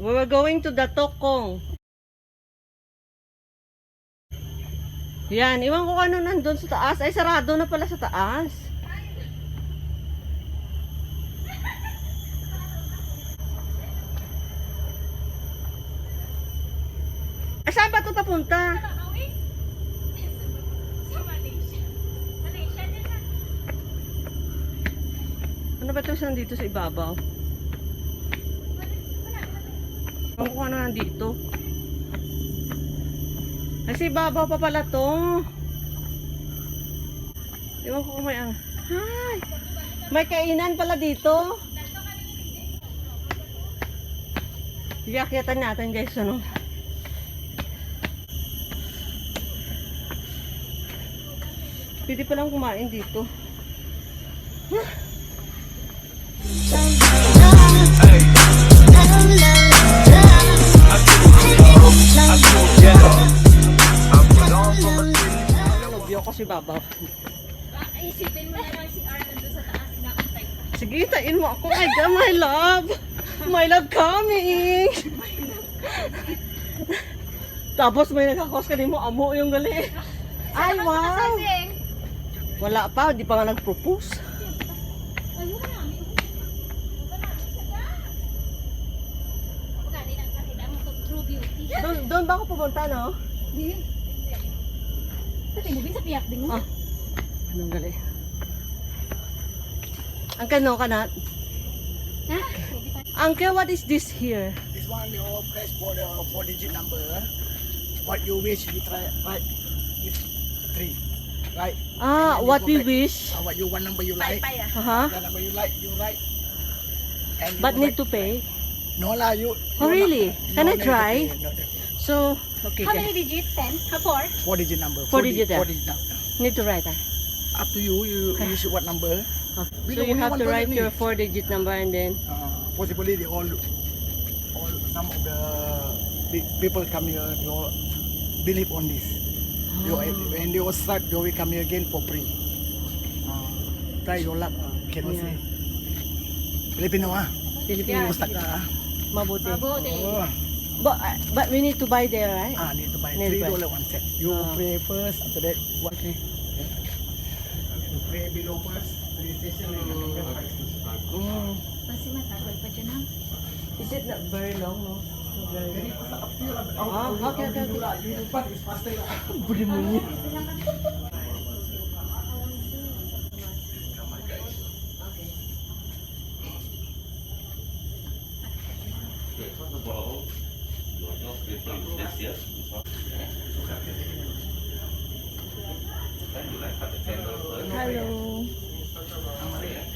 We're going to DATOK KONG. Yan, iwan ko ano nandun sa taas. Ay, sarado na pala sa taas. Ay, saan ba ito papunta? Ano ba ito nandito sa ibabaw? Ewan ko ano nandito. Kasi ibabaw pa pala to. Ewan ko kung may Ay! May kainan pala dito. Iakyatan natin guys, ano? Pwede palang kumain dito. Lobyo ko si Babaw. Isipin mo na lang si Arnold doon sa taas nakatay. Sige, tain mo ako. My God, my love. My love coming. Tapos may nagkakos ka mo, amo yung gali. Ay, wow. Wala pa, di pa nga nag-propose. Doon ba ako pumunta, no? Hindi. Tinubin sa piyak din mo. Ah, anong gali? Ang kano ka na? Uncle, what is this here? This one you press for the 4-digit number. What you wish you try right. It's 3. Right. Ah, what we wish. What you one number you like. The number you like, you write. And But need to pay. No lah, you. Oh really? Can I need to try? pay, no, So, okay. How many digits? 10? 4? 4-digit number. 4-digit, 4-digit number. Need to write Up to you. You use what number? We So don't you only have one to write person your need. 4-digit number and then. Possibly they all some of the people come here. They all believe on this. When they all start, they will come here again for free. Try your luck. Can we say? Filipino Filipino. Gusto ka Mabuti. Mabuti. But we need to buy there, right? Need to buy Need to buy. $3 one set. You pray first. After that, what? Okay. You pray below first. 3 station. Mm. Kasi matagal pa dyan ang. Is it not very long, no? Not very long. Okay. Budi mo niya. First of all, your paper is this here. Then you like cut the candle first. Hello.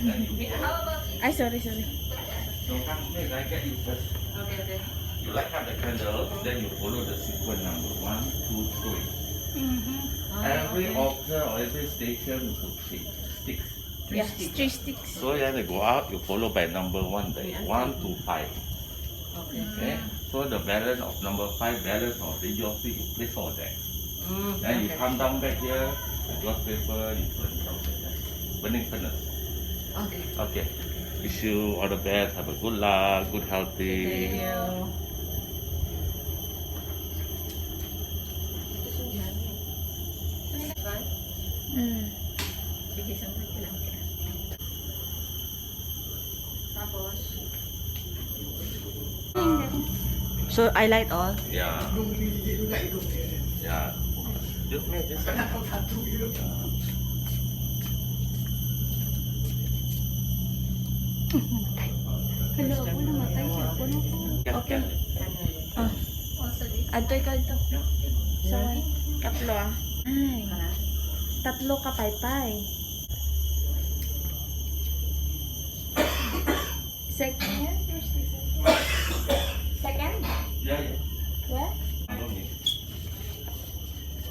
Then you Ay, sorry. so come here, I get you first. Okay. You like cut the candle, then you follow the sequence number 1, 2, 3. Every altar or every station you put 3 sticks. Yeah, 3 sticks. So you have to go out, you follow by number 1 there, 1 to 5. Okay. So the balance of number 5, balance of the your feet, you place all that. Then you come down back here, the God's paper, you burn down there. Burning furnace. Okay. Okay. Wish you all the best, have a good luck, good healthy. Thank you. Sige, sandali ko lang siya. Tapos. So I light all. Yeah. Yeah. You make this. Hello, ako namatay siya. Puno ko. Okay. Adoy ka ito. Sorry. 3 Ay. 3 ka, paypay. Second? Second? Yeah, yeah. What? I don't need.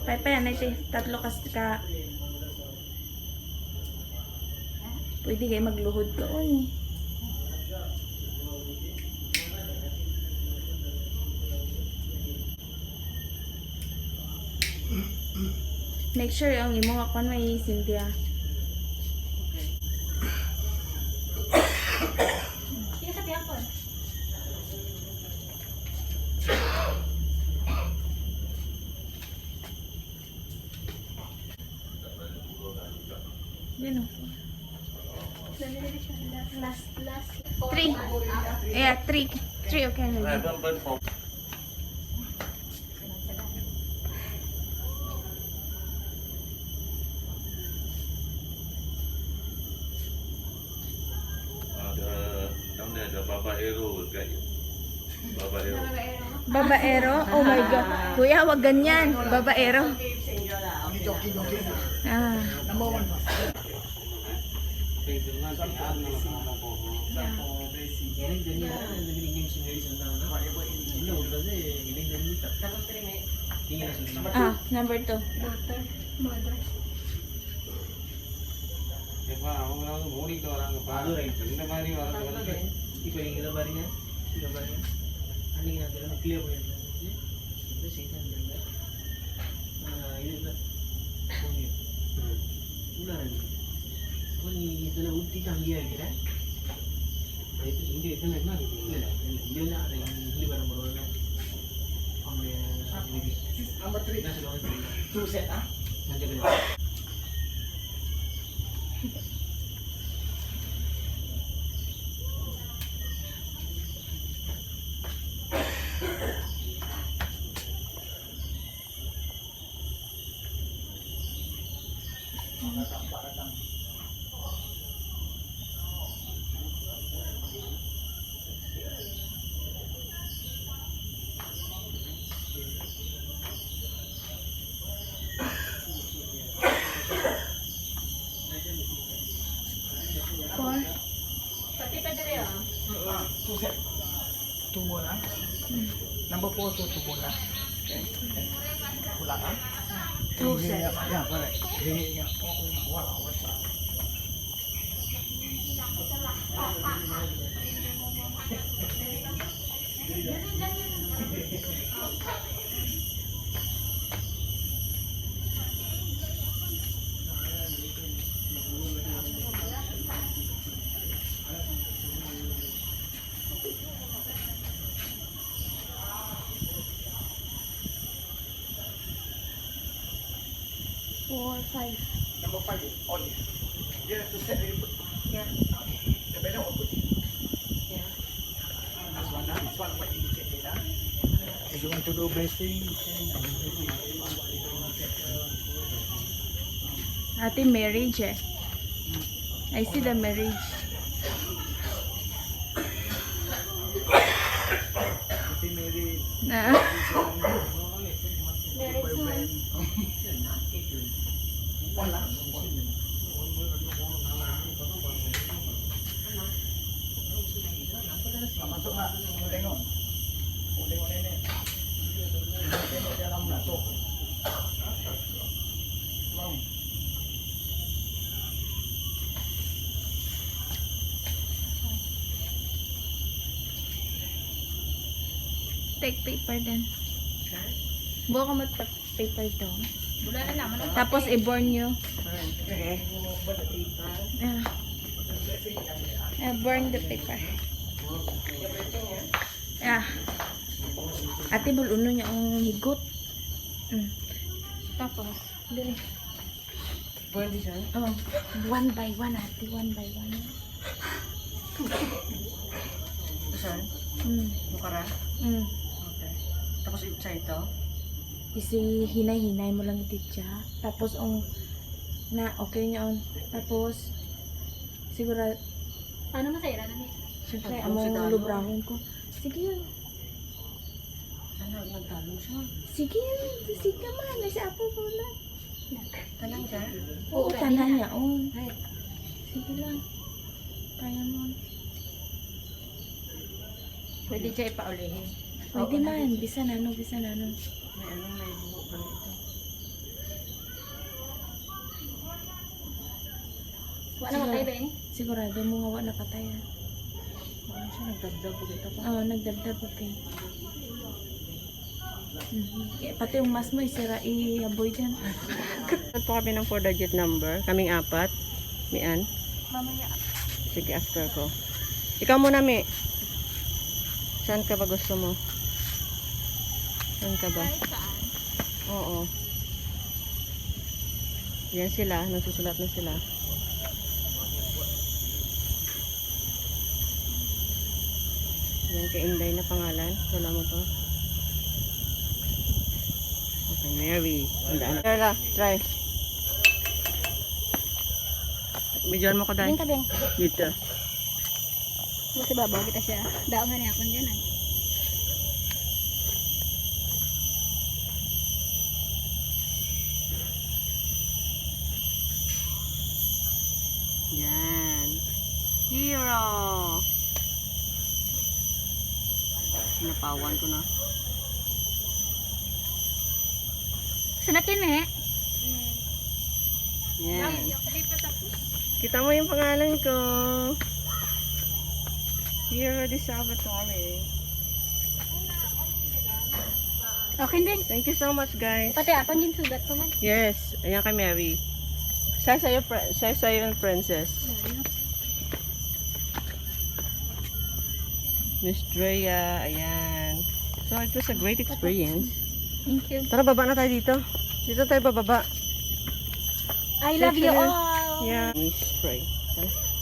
Paypay, ano ito? 3 ka. Pwede kayo magluhod ka, uy. Make sure yung imo nga kung may Cynthia. Yan o. 3. Yeah, 3. 3, okay. Remember from down there, the Baba Hero will get you. Baba Hero. Babaero? Oh my God. Kuya, wag ganyan. Babaero. Joking. Ah. Number 1 first. Ah, number 2. அவங்க வந்து மூடிட்டு வராங்கப்பா இந்த மாதிரி வரது வந்து இப்போ இங்கே பாருங்க அன்னைக்கு நான் திறமை கிளியர் பண்ணியிருந்தேன் இது செய்தான் தெரியல இது இல்லை உள்ளார இருக்கு அப்போ நீ இதில் ஊற்றிட்டு அங்கேயே வைக்கிறேன் இங்கே எத்தனை என்ன இருக்கு இல்லை இங்கே அதை இங்கே வர முடியல அவங்களுடைய Number 3. என்ன சொல்லுவாங்க 2 set, ah. மஞ்சள் Two set. 2 more, ah. Number 4 to 2 more, ah. Okay. Pulang, ah. 2 set. Yeah, correct. Ini wow, what's up? Number 5 on. You have to set very good. Yeah. The banner all good. Yeah. This one what indicated, ah. If you want to do bracing, you can. Ate, marriage eh. I see the marriage. If you married, Ah. boyfriend. Wala. Masuk nak, tengok. Tengok nenek. Tengok dalam datuk. Mau. Take paper din. Buka ka mag-paper to. Tapos i-burn nyo. Okay. Burn the paper. Yeah. Ate, buluno niya ang higot. Tapos, dali. Burn this one. Oh, 1 by 1 ate, 1 by 1. This one. Bukara. Okay. Tapos sa ito. Isi hinay-hinay mo lang iti siya. Tapos na okay niya on. Tapos siguro Paano masayra na niya? siyempre Ang si among Dalo. lubrahon ko. Sige. Ano, nagtalong siya. Sige man, nasa apo ko lang. Tanang siya. Oo, tanan niya on. Ay. Sige lang. Kaya mo. Pwede siya ipaulihin. Pwede man, bisan ano. May ano, may buho pa ito. Wala mo tayo ba eh? Sigurado mo nga wala patay. Ano siya, nagdagdag po dito pa. Oo, nagdagdag okay. Pati yung mas mo, isira, i-avoid yan. Ito po kami ng 4-digit number. Kaming 4. Mian. Mamaya. Sige, after ko. Ikaw muna, Mi. Saan ka ba gusto mo? Saan ka ba? Saan? Oo. Yan sila. Nagsusulat na sila. Yan kay Inday na pangalan. Wala mo pa. Okay, Mary. Tandaan na. Carla, try. Medyoan mo ko dahil. Beng ka, Beng. Dito. Kasi babaw kita siya. Daong nga niya akong dyan ah. Yan. Hero. Sinapawan ko na. Sunatin mo eh. Yan. Kita mo yung pangalan ko. Hero de Salvatore. Okay, Beng. Thank you so much, guys. Pati akong din sugat ko man. Yes, ayan kay Mary. Siya sa'yo yung princess. Miss Drea, ayan. So, it was a great experience. Thank you. Tara, baba na tayo dito. Dito tayo bababa. I love you all. Yeah. Miss Spray. Tara.